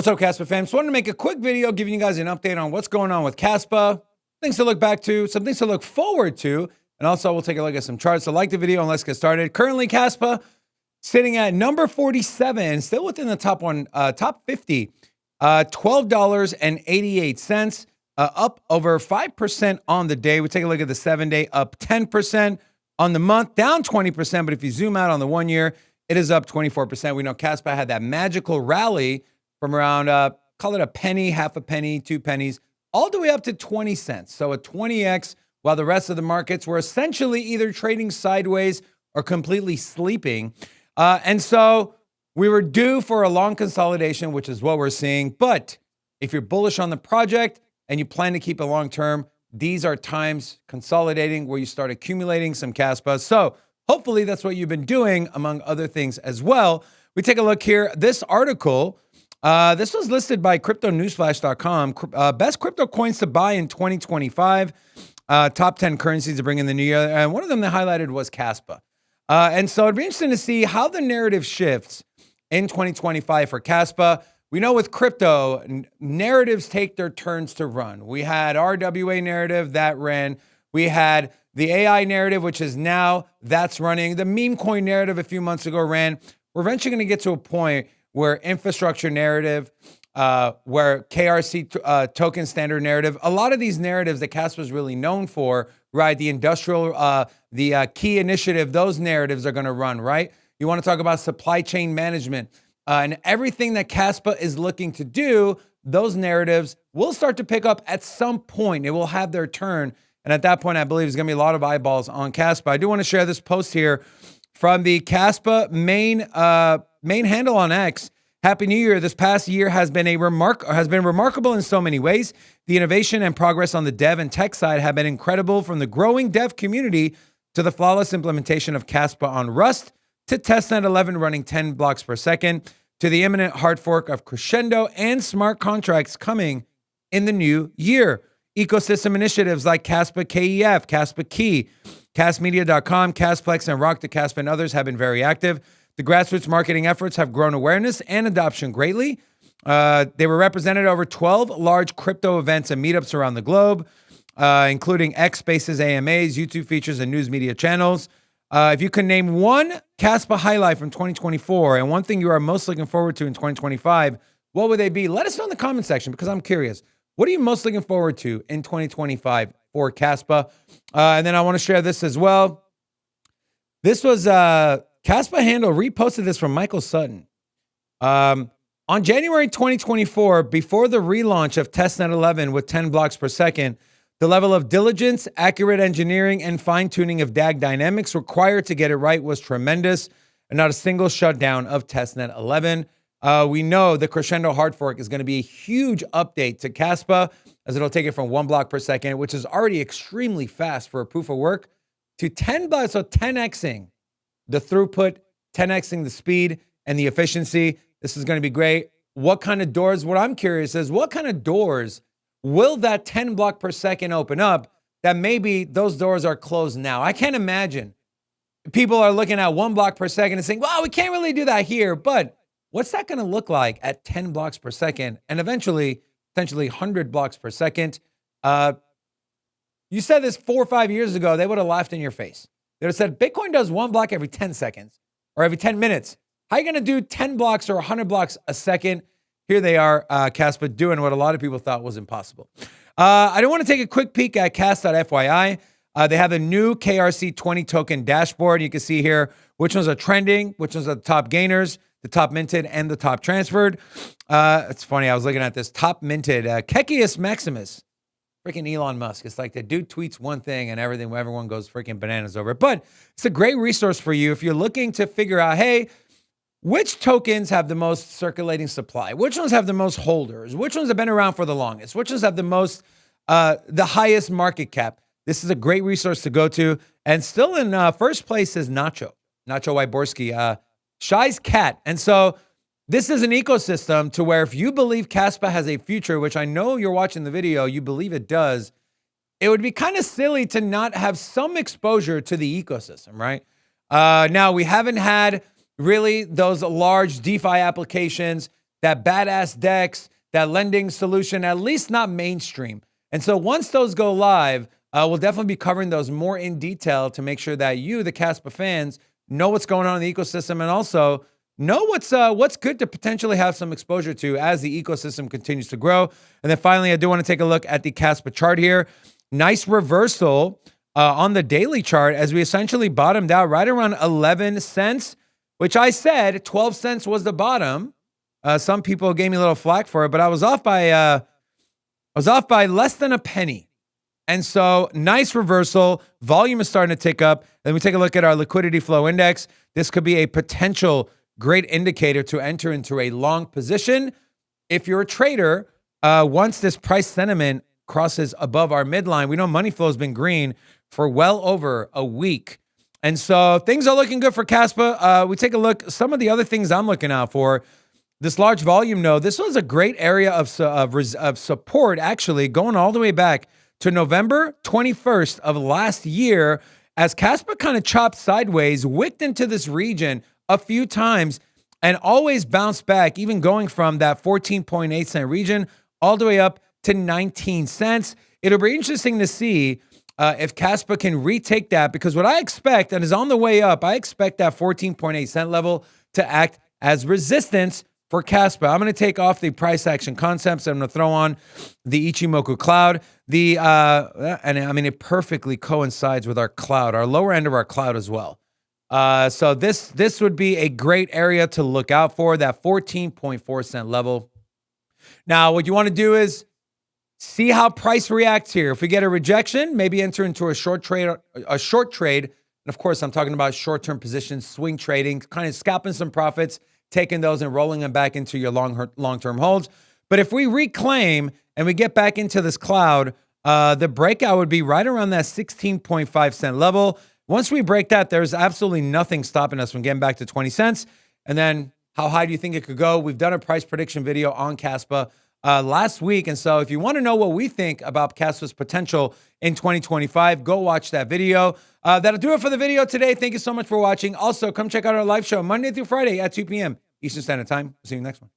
What's up, Kaspa fam? Just wanted to make a quick video giving you guys an update on what's going on with Kaspa, things to look back to, some things to look forward to, and also we'll take a look at some charts. So like the video and let's get started. Currently, Kaspa sitting at number 47, still within the top 50, $12.88, up over 5% on the day. We take a look at the 7-day, up 10%. On the month, down 20%, but if you zoom out on the 1 year, it is up 24%. We know Kaspa had that magical rally from around, call it a penny, half a penny, 2 pennies, all the way up to 20 cents. So a 20x, while the rest of the markets were essentially either trading sideways or completely sleeping. And so we were due for a long consolidation, which is what we're seeing. But if you're bullish on the project and you plan to keep it long term, these are times consolidating where you start accumulating some Kaspa. So hopefully that's what you've been doing, among other things as well. We take a look here. This article, this was listed by cryptonewsflash.com. Best crypto coins to buy in 2025. Top 10 currencies to bring in the new year. And one of them they highlighted was Kaspa. And so it'd be interesting to see how the narrative shifts in 2025 for Kaspa. We know with crypto, narratives take their turns to run. We had RWA narrative that ran. We had the AI narrative, which is now that's running. The meme coin narrative a few months ago ran. We're eventually going to get to a point where infrastructure narrative, where KRC token standard narrative, a lot of these narratives that Kaspa is really known for, right? The industrial, the key initiative, those narratives are going to run, right? You want to talk about supply chain management and everything that Kaspa is looking to do, those narratives will start to pick up at some point. It will have their turn. And at that point, I believe there's going to be a lot of eyeballs on Kaspa. I do want to share this post here from the Kaspa main handle on X. Happy New Year. This past year has been remarkable in so many ways. The innovation and progress on the dev and tech side have been incredible, from the growing dev community to the flawless implementation of Kaspa on Rust, to testnet 11 running 10 blocks per second, to the imminent hard fork of Crescendo and smart contracts coming in the new year. Ecosystem initiatives like Kaspa KEF, Kaspa Key, Castmedia.com, Casplex, and Rock the Kaspa and others have been very active. The grassroots marketing efforts have grown awareness and adoption greatly. They were represented at over 12 large crypto events and meetups around the globe, including X Spaces, AMAs, YouTube features, and news media channels. If you can name one Kaspa highlight from 2024 and one thing you are most looking forward to in 2025, what would they be? Let us know in the comment section because I'm curious. What are you most looking forward to in 2025 for Kaspa? And then I want to share this as well. This was Kaspa handle reposted this from Michael Sutton. On January 2024, before the relaunch of testnet 11 with 10 blocks per second, the level of diligence, accurate engineering, and fine-tuning of DAG dynamics required to get it right was tremendous, and not a single shutdown of testnet 11. We know the Crescendo hard fork is going to be a huge update to Kaspa, as it'll take it from 1 block per second, which is already extremely fast for a proof of work, to 10 blocks, so 10xing the throughput, 10xing the speed and the efficiency. This is going to be great. What kind of doors? What I'm curious is, what kind of doors will that 10 block per second open up that maybe those doors are closed now? I can't imagine people are looking at 1 block per second and saying, well, we can't really do that here. But what's that going to look like at 10 blocks per second and eventually, potentially 100 blocks per second? You said this 4 or 5 years ago, they would have laughed in your face. They would have said, Bitcoin does 1 block every 10 seconds or every 10 minutes. How are you going to do 10 blocks or 100 blocks a second? Here they are, Kaspa, doing what a lot of people thought was impossible. I do want to take a quick peek at Cast.fyi. They have a new KRC20 token dashboard. You can see here which ones are trending, which ones are the top gainers, the top minted, and the top transferred. It's funny, I was looking at this top minted, Kekius Maximus. Freaking Elon Musk. It's like the dude tweets one thing and everyone goes freaking bananas over it. But it's a great resource for you if you're looking to figure out, hey, which tokens have the most circulating supply? Which ones have the most holders? Which ones have been around for the longest? Which ones have the most, the highest market cap? This is a great resource to go to. And still in first place is Nacho Wyborski, Shy's cat. And so this is an ecosystem to where if you believe Kaspa has a future, which I know you're watching the video, you believe it does, it would be kind of silly to not have some exposure to the ecosystem, right? Now, we haven't had really those large DeFi applications that badass DEX, that lending solution, at least not mainstream. And so once those go live, we'll definitely be covering those more in detail to make sure that you, the Kaspa fans, know what's going on in the ecosystem and also know what's good to potentially have some exposure to as the ecosystem continues to grow. And then finally, I do want to take a look at the Kaspa chart here. Nice reversal on the daily chart as we essentially bottomed out right around 11 cents, which I said 12 cents was the bottom. Some people gave me a little flack for it, but I was off by less than a penny. And so nice reversal. Volume is starting to tick up. Then we take a look at our liquidity flow index. This could be a potential great indicator to enter into a long position. If you're a trader, once this price sentiment crosses above our midline, we know money flow has been green for well over a week. And so things are looking good for Kaspa. We take a look, some of the other things I'm looking out for. This large volume node, this was a great area of support, actually, going all the way back to November 21st of last year, as Kaspa kind of chopped sideways, wicked into this region a few times, and always bounced back, even going from that 14.8 cent region all the way up to 19 cents. It'll be interesting to see if Kaspa can retake that, because what I expect, and is on the way up, I expect that 14.8 cent level to act as resistance for Kaspa. I'm going to take off the price action concepts. I'm going to throw on the Ichimoku cloud. And I mean, it perfectly coincides with our cloud, our lower end of our cloud as well. So this would be a great area to look out for, that 14.4 cent level. Now, what you want to do is see how price reacts here. If we get a rejection, maybe enter into a short trade. And of course, I'm talking about short-term positions, swing trading, kind of scalping some profits, taking those and rolling them back into your long-term holds. But if we reclaim and we get back into this cloud, the breakout would be right around that 16.5 cent level. Once we break that, there's absolutely nothing stopping us from getting back to 20 cents. And then how high do you think it could go? We've done a price prediction video on Kaspa last week. And so if you want to know what we think about Kaspa's potential in 2025, go watch that video. That'll do it for the video today. Thank you so much for watching. Also, come check out our live show Monday through Friday at 2 p.m. Eastern Standard Time. See you next one.